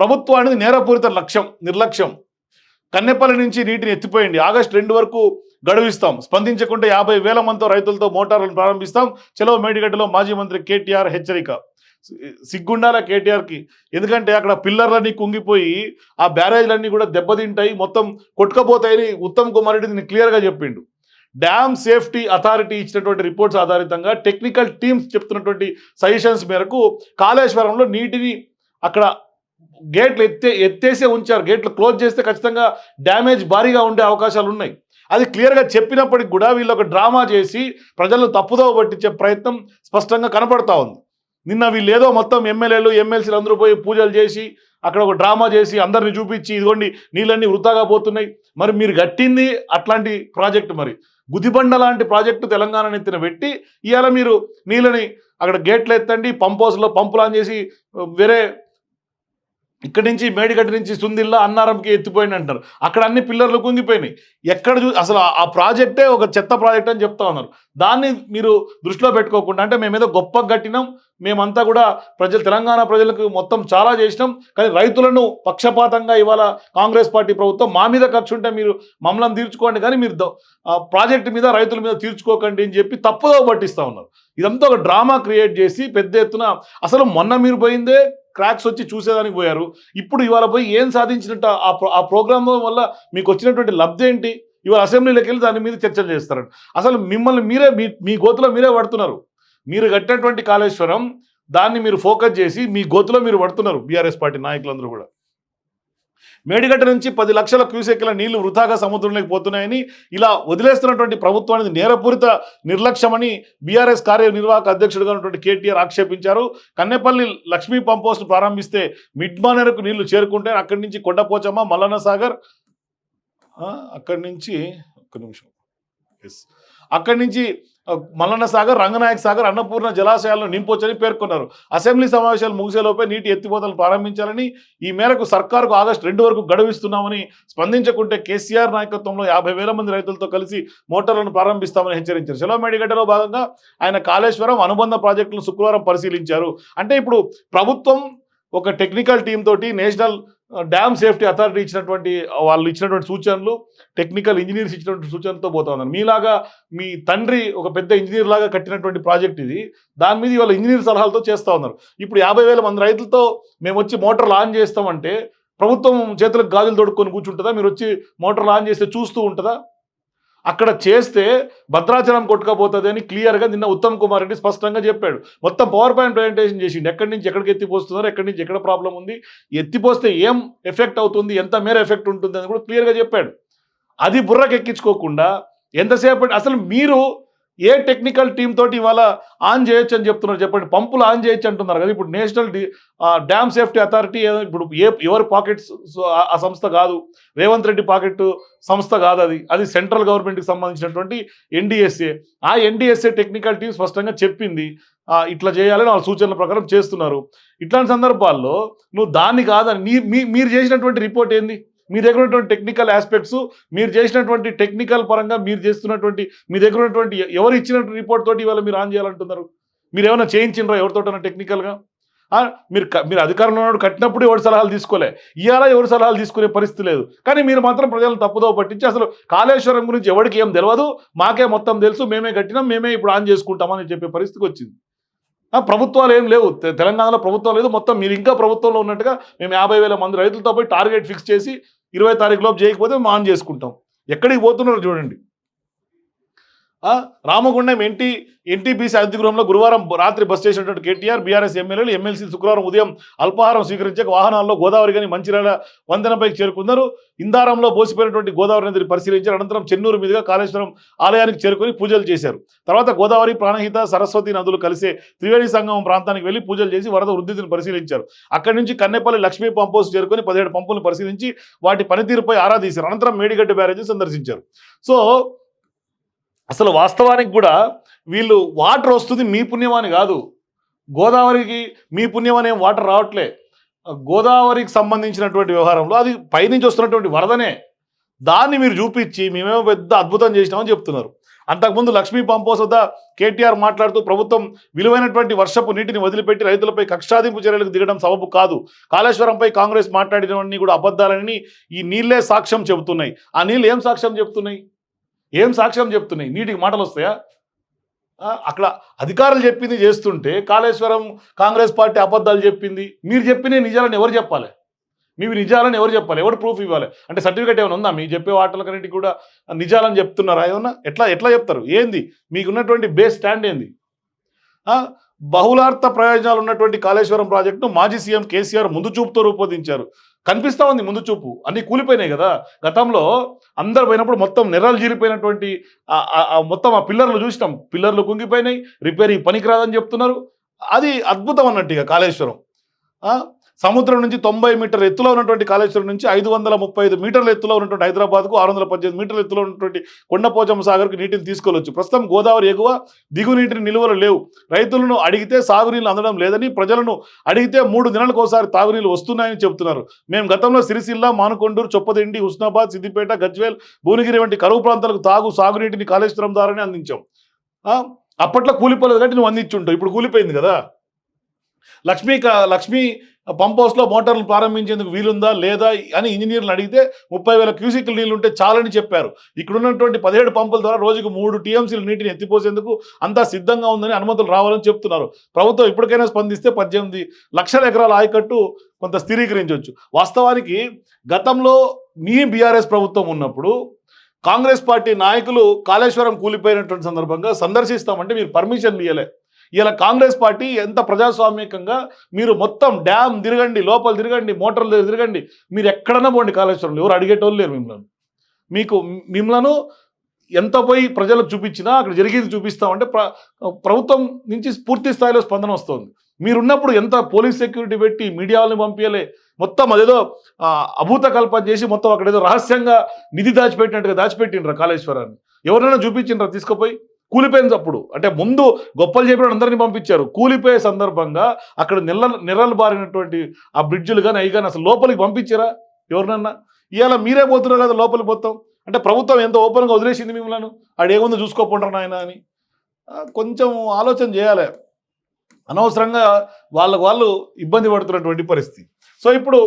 ప్రభుత్వానికి నేరపూరిత నిర్లక్ష్యం. కన్నెపల్లి నుంచి నీటిని ఎత్తిపోయింది. ఆగస్టు 2 వరకు గడువిస్తాం. స్పందించకుంటే 50,000 మందితో రైతులతో మోటార్లను ప్రారంభిస్తాం. చలో మేడిగడ్డలో మాజీ మంత్రి కేటీఆర్ హెచ్చరిక. సిగ్గుండాల కేటీఆర్కి. ఎందుకంటే అక్కడ పిల్లర్లన్నీ కుంగిపోయి ఆ బ్యారేజ్లన్నీ కూడా దెబ్బతింటాయి, మొత్తం కొట్టుకపోతాయని ఉత్తమ్ కుమార్ రెడ్డి క్లియర్గా చెప్పిండు. డ్యామ్ సేఫ్టీ అథారిటీ ఇచ్చినటువంటి రిపోర్ట్స్ ఆధారితంగా టెక్నికల్ టీమ్స్ చెప్తున్నటువంటి సజెషన్స్ మేరకు కాళేశ్వరంలో నీటిని అక్కడ గేట్లు ఎత్తేసే ఉంచారు. గేట్లు క్లోజ్ చేస్తే ఖచ్చితంగా డ్యామేజ్ భారీగా ఉండే అవకాశాలు ఉన్నాయి. అది క్లియర్గా చెప్పినప్పటికి కూడా వీళ్ళు ఒక డ్రామా చేసి ప్రజలను తప్పుదోవ పట్టించే ప్రయత్నం స్పష్టంగా కనపడతా ఉంది. నిన్న వీళ్ళు ఏదో మొత్తం ఎమ్మెల్యేలు ఎమ్మెల్సీలు అందరూ పోయి పూజలు చేసి అక్కడ ఒక డ్రామా చేసి అందరిని చూపించి ఇదిగోండి నీళ్ళన్నీ వృధాగా పోతున్నాయి. మరి మీరు కట్టింది అట్లాంటి ప్రాజెక్టు, మరి గుదిబండ లాంటి ప్రాజెక్టు తెలంగాణ నెత్తిన పెట్టి ఇవాళ మీరు నీళ్ళని అక్కడ గేట్లు ఎత్తండి, పంప్ హౌస్లో పంపులు ఆన్ చేసి వేరే ఇక్కడి నుంచి మేడిగడ్డ నుంచి సుందిల్లా అన్నారంకి ఎత్తిపోయింది అంటారు. అక్కడ అన్ని పిల్లర్లు కుంగిపోయినాయి. ఎక్కడ అసలు ఆ ప్రాజెక్టే ఒక చెత్త ప్రాజెక్ట్ అని చెప్తా ఉన్నారు. దాన్ని మీరు దృష్టిలో పెట్టుకోకుండా, అంటే మేమేదో గొప్పగా కట్టినాం, మేమంతా కూడా తెలంగాణ ప్రజలకు మొత్తం చాలా చేసినాం, కానీ రైతులను పక్షపాతంగా ఇవాళ కాంగ్రెస్ పార్టీ ప్రభుత్వం మా మీద ఖర్చు ఉంటే మీరు మమ్మల్ని తీర్చుకోండి, కానీ మీరు ప్రాజెక్టు మీద రైతుల మీద తీర్చుకోకండి అని చెప్పి తప్పుదో పట్టిస్తూ ఉన్నారు. ఇదంతా ఒక డ్రామా క్రియేట్ చేసి పెద్ద ఎత్తున అసలు మొన్న మీరు పోయిందే క్రాక్స్ వచ్చి చూసేదానికి పోయారు. ఇప్పుడు ఇవాళ పోయి ఏం సాధించినట్టు ఆ ప్రోగ్రామ్ వల్ల మీకు వచ్చినటువంటి లబ్ధి ఏంటి? ఇవాళ అసెంబ్లీలోకి వెళ్ళి దాని మీద చర్చలు చేస్తారంట. అసలు మిమ్మల్ని మీరే మీ గోతులో మీరే పడుతున్నారు. మీరు కట్టినటువంటి కాళేశ్వరం దాన్ని మీరు ఫోకస్ చేసి మీ గోతులో మీరు పడుతున్నారు. బీఆర్ఎస్ పార్టీ నాయకులందరూ కూడా మేడిగడ్డ నుంచి 10 లక్షల క్యూసెక్ల నీళ్లు వృధాగా సముద్రంలోకి పోతున్నాయని ఇలా వదిలేస్తున్నటువంటి ప్రభుత్వానికి నేరపూరిత నిర్లక్ష్యమని బీఆర్ఎస్ కార్యనిర్వాహక అధ్యక్షుడిగా ఉన్నటువంటి కేటీఆర్ ఆక్షేపించారు. కన్నెపల్లి లక్ష్మీ పంప్ హౌస్ ప్రారంభిస్తే మిడ్మానేరకు నీళ్లు చేరుకుంటే అక్కడి నుంచి కొండపోచమ్మ, మల్లన్న సాగర్, అక్కడి నుంచి మల్లన్న సాగర్, రంగనాయక సాగర్, అన్నపూర్ణ జలాశయాలను నింపొచ్చని పేర్కొన్నారు. అసెంబ్లీ సమావేశాలు ముగిసేలోపే నీటి ఎత్తిపోతలు ప్రారంభించాలని, ఈ మేరకు సర్కారుకు ఆగస్టు 2 వరకు గడువిస్తున్నామని, స్పందించకుంటే కేసీఆర్ నాయకత్వంలో 50,000 మంది రైతులతో కలిసి మోటార్లను ప్రారంభిస్తామని హెచ్చరించారు. చలో మేడిగడ్డలో భాగంగా ఆయన కాళేశ్వరం అనుబంధ ప్రాజెక్టులను శుక్రవారం పరిశీలించారు. అంటే ఇప్పుడు ప్రభుత్వం ఒక టెక్నికల్ టీం తోటి నేషనల్ డ్యామ్ సేఫ్టీ అథారిటీ వాళ్ళు ఇచ్చినటువంటి సూచనలు, టెక్నికల్ ఇంజనీర్స్ ఇచ్చినటువంటి సూచనలతో పోతా ఉన్నారు. మీలాగా మీ తండ్రి ఒక పెద్ద ఇంజనీర్ లాగా కట్టినటువంటి ప్రాజెక్ట్ ఇది, దాని మీద ఇవాళ ఇంజనీర్ సలహాలతో చేస్తూ ఉన్నారు. ఇప్పుడు 50,000 మంది రైతులతో మేము వచ్చి మోటార్లు ఆన్ చేస్తామంటే ప్రభుత్వం చేతులకు గాజులు తొడుక్కొని కూర్చుంటుందా? మీరు వచ్చి మోటార్లు ఆన్ చేస్తే చూస్తూ ఉంటుందా? అక్కడ చేస్తే భద్రాచలం కొట్టుకపోతుంది అని క్లియర్గా నిన్న ఉత్తమ్ కుమార్ రెడ్డి స్పష్టంగా చెప్పాడు. మొత్తం పవర్ పాయింట్ ప్రజెంటేషన్ చేసిండు. ఎక్కడి నుంచి ఎక్కడికి ఎత్తిపోస్తున్నారు, ఎక్కడి నుంచి ఎక్కడ ప్రాబ్లం ఉంది, ఎత్తిపోస్తే ఏం ఎఫెక్ట్ అవుతుంది, ఎంత మేర ఎఫెక్ట్ ఉంటుంది అని కూడా క్లియర్గా చెప్పాడు. అది బుర్రకు ఎక్కించుకోకుండా ఎంతసేపు అసలు మీరు ఏ టెక్నికల్ టీమ్ తోటి ఇవాళ ఆన్ చేయొచ్చు అని చెప్తున్నారు చెప్పండి? పంపులు ఆన్ చేయొచ్చు అంటున్నారు కదా. ఇప్పుడు నేషనల్ డ్యామ్ సేఫ్టీ అథారిటీ ఇప్పుడు ఎవరి పాకెట్స్ ఆ సంస్థ కాదు, రేవంత్ రెడ్డి పాకెట్ సంస్థ కాదు, అది సెంట్రల్ గవర్నమెంట్కి సంబంధించినటువంటి ఎన్డీఎస్ఏ. ఆ ఎన్డీఎస్ఏ టెక్నికల్ టీం స్పష్టంగా చెప్పింది ఇట్లా చేయాలని వాళ్ళ సూచనల ప్రకారం చేస్తున్నారు. ఇట్లాంటి సందర్భాల్లో నువ్వు దాన్ని కాదని మీరు చేసినటువంటి రిపోర్ట్ ఏంది? మీ దగ్గర ఉన్నటువంటి టెక్నికల్ ఆస్పెక్ట్స్, మీరు చేసినటువంటి టెక్నికల్ పరంగా మీరు చేస్తున్నటువంటి మీ దగ్గర ఉన్నటువంటి ఎవరు ఇచ్చినటువంటి రిపోర్ట్ తోటి ఇవాళ మీరు ఆన్ చేయాలంటున్నారు? మీరు ఏమైనా చేయించినరా ఎవరితోటన్నా టెక్నికల్గా? మీరు అధికారంలో ఉన్నప్పుడు కట్టినప్పుడు ఎవరి సలహాలు తీసుకోలే, ఇవాళ ఎవరి సలహాలు తీసుకునే పరిస్థితి లేదు. కానీ మీరు మాత్రం ప్రజలను తప్పుదోవ పట్టించి అసలు కాళేశ్వరం గురించి ఎవరికి ఏం తెలియదు, మాకే మొత్తం తెలుసు, మేమే కట్టినాం, మేమే ఇప్పుడు ఆన్ చేసుకుంటామని చెప్పే పరిస్థితికి వచ్చింది. ప్రభుత్వాలు ఏం లేవు, తెలంగాణలో ప్రభుత్వం లేదు. మొత్తం మీరు ఇంకా ప్రభుత్వంలో ఉన్నట్టుగా మేము 50,000 మంది రైతులతో పోయి టార్గెట్ ఫిక్స్ చేసి 20 తారీఖు లోపు చేయకపోతే మేము ఆన్ చేసుకుంటాం. ఎక్కడికి పోతున్నారు చూడండి. రామగుండం ఎన్టీపీసీ అతిథిగృహంలో గురువారం రాత్రి బస్ చేసినటువంటి కేటీఆర్, బీఆర్ఎస్ ఎమ్మెల్యేలు ఎమ్మెల్సీ శుక్రవారం ఉదయం అల్పాహారం స్వీకరించక వాహనాల్లో గోదావరి గని మంచిర్యాల వంతెనపైకి చేరుకున్నారు. ఇందారంలో బోసిపోయినటువంటి గోదావరి నదిని పరిశీలించారు. అనంతరం చెన్నూరు మీదుగా కాళేశ్వరం ఆలయానికి చేరుకుని పూజలు చేశారు. తర్వాత గోదావరి, ప్రాణహిత, సరస్వతి నదులు కలిసే త్రివేణి సంగమం ప్రాంతానికి వెళ్లి పూజలు చేసి వరద వృద్ధిని పరిశీలించారు. అక్కడి నుంచి కన్నెపల్లి లక్ష్మీ పంప్ హౌస్ చేరుకుని 17 పంపులను పరిశీలించి వాటి పనితీరుపై ఆరా తీశారు. అనంతరం మేడిగడ్డ బ్యారేజీ సందర్శించారు. సో అసలు వాస్తవానికి కూడా వీళ్ళు వాటర్ వస్తుంది మీ పుణ్యమని కాదు, గోదావరికి మీ పుణ్యమని ఏం వాటర్ రావట్లే. గోదావరికి సంబంధించినటువంటి వ్యవహారంలో అది పైనుంచి వస్తున్నటువంటి వరదనే, దాన్ని మీరు చూపించి మేమేమో పెద్ద అద్భుతం చేసినామని చెప్తున్నారు. అంతకుముందు లక్ష్మీ పంప్ హౌస్ వద్ద కేటీఆర్ మాట్లాడుతూ ప్రభుత్వం విలువైనటువంటి వర్షపు నీటిని వదిలిపెట్టి రైతులపై కక్షాదింపు చర్యలకు దిగడం సబబు కాదు, కాళేశ్వరంపై కాంగ్రెస్ మాట్లాడినవన్నీ కూడా అబద్ధాలని ఈ నీళ్లే సాక్ష్యం చెబుతున్నాయి. ఆ నీళ్ళు ఏం సాక్ష్యం చెప్తున్నాయి? నీటికి మాటలు వస్తాయా? అక్కడ అధికారులు చెప్పింది చేస్తుంటే కాళేశ్వరం కాంగ్రెస్ పార్టీ అబద్ధాలు చెప్పింది. మీరు చెప్పిన నిజాలను ఎవరు చెప్పాలి? ఎవరు ప్రూఫ్ ఇవ్వాలి? అంటే సర్టిఫికేట్ ఏమైనా ఉందా? మీ చెప్పే వాటిలకన్నిటికి కూడా నిజాలని చెప్తున్నారా? ఏమన్నా ఎట్లా చెప్తారు? ఏంది మీకున్నటువంటి బేస్ స్టాండ్ ఏంది? బహుళార్థ ప్రయోజనాలు ఉన్నటువంటి కాళేశ్వరం ప్రాజెక్టును మాజీ సీఎం కేసీఆర్ ముందు చూపుతో రూపొందించారు. కనిపిస్తూ ఉంది ముందు చూపు. అన్నీ కూలిపోయినాయి కదా. గతంలో అందరు పోయినప్పుడు మొత్తం నెర్రలు జీరిపోయినటువంటి మొత్తం ఆ పిల్లర్లు చూసినాం. పిల్లర్లు కుంగిపోయినాయి, రిపేరింగ్ పనికిరాదని చెప్తున్నారు. అది అద్భుతం అన్నట్టు ఇక కాళేశ్వరం. సముద్రం నుంచి 90 మీటర్ల ఎత్తులో ఉన్నటువంటి కాళేశ్వరం నుంచి 535 మీటర్ల ఎత్తులో ఉన్నటువంటి హైదరాబాద్కు 618 మీటర్ల ఎత్తులో ఉన్నటువంటి కొండపోచమ్మ సాగర్కు నీటిని తీసుకెళ్లొచ్చు. ప్రస్తుతం గోదావరి ఎగువ దిగు నీటిని నిలువలు లేవు. రైతులను అడిగితే సాగునీళ్ళు అందడం లేదని, ప్రజలను అడిగితే 3 నెలలకు ఒకసారి తాగునీళ్ళు వస్తున్నాయని చెబుతున్నారు. మేము గతంలో సిరిసిల్ల, మానుకొండూరు, చొప్పదండి, హుస్నాబాద్, సిద్దిపేట, గజ్వేల్, భువనగిరి వంటి కరువు ప్రాంతాలకు సాగునీటిని కాళేశ్వరం ద్వారానే అందించాం. అప్పట్లో కూలిపోలేదు కాబట్టి నువ్వు అందించుంటావు. ఇప్పుడు కూలిపోయింది కదా. లక్ష్మీ పంప్ హౌస్లో మోటార్లు ప్రారంభించేందుకు వీలుందా లేదా అని ఇంజనీర్లు అడిగితే 30,000 క్యూసిక్ల నీళ్లు ఉంటే చాలని చెప్పారు. ఇక్కడ ఉన్నటువంటి 17 పంపుల ద్వారా రోజుకు 3 టీఎంసీల నీటిని ఎత్తిపోసేందుకు అంతా సిద్ధంగా ఉందని, అనుమతులు రావాలని చెప్తున్నారు. ప్రభుత్వం ఇప్పటికైనా స్పందిస్తే 18 లక్షల ఎకరాల ఆయకట్టు కొంత స్థిరీకరించవచ్చు. వాస్తవానికి గతంలో మీ బీఆర్ఎస్ ప్రభుత్వం ఉన్నప్పుడు కాంగ్రెస్ పార్టీ నాయకులు కాళేశ్వరం కూలిపోయినటువంటి సందర్భంగా సందర్శిస్తామంటే మీరు పర్మిషన్ ఇవ్వలే. ఇలా కాంగ్రెస్ పార్టీ ఎంత ప్రజాస్వామికంగా మీరు మొత్తం డ్యామ్ తిరగండి, లోపల తిరగండి, మోటార్లు తిరగండి, మీరు ఎక్కడన్నా పోండి కాళేశ్వరంలో, ఎవరు అడిగేటోళ్ళు లేరు. మిమ్మల్ని ఎంత పోయి ప్రజలకు చూపించినా అక్కడ జరిగేది చూపిస్తామంటే ప్రభుత్వం నుంచి పూర్తి స్థాయిలో స్పందన వస్తుంది. మీరున్నప్పుడు ఎంత పోలీస్ సెక్యూరిటీ పెట్టి మీడియాలను పంపించలే. మొత్తం అదేదో అభూత కల్పన చేసి మొత్తం అక్కడ ఏదో రహస్యంగా నిధి దాచిపెట్టినట్టుగా దాచిపెట్టిండ్రా కాళేశ్వరాన్ని. ఎవరైనా చూపించిండ్రా తీసుకుపోయి? కూలిపోయింది అప్పుడు. అంటే ముందు గొప్పలు చెప్పిన అందరినీ పంపించారు. కూలిపోయే సందర్భంగా అక్కడ నెర్రలు బారినటువంటి ఆ బ్రిడ్జులు కానీ అవి కానీ అసలు లోపలికి పంపించారా ఎవరినన్నా? ఇవాళ మీరే పోతున్నారు కదా లోపలికి పోతాం అంటే ప్రభుత్వం ఎంత ఓపెన్గా వదిలేసింది మిమ్మల్ని. ఆడేముందో చూసుకోకుండా నాయన అని కొంచెం ఆలోచన చేయాలి. అనవసరంగా వాళ్ళు ఇబ్బంది పడుతున్నటువంటి పరిస్థితి. సో ఇప్పుడు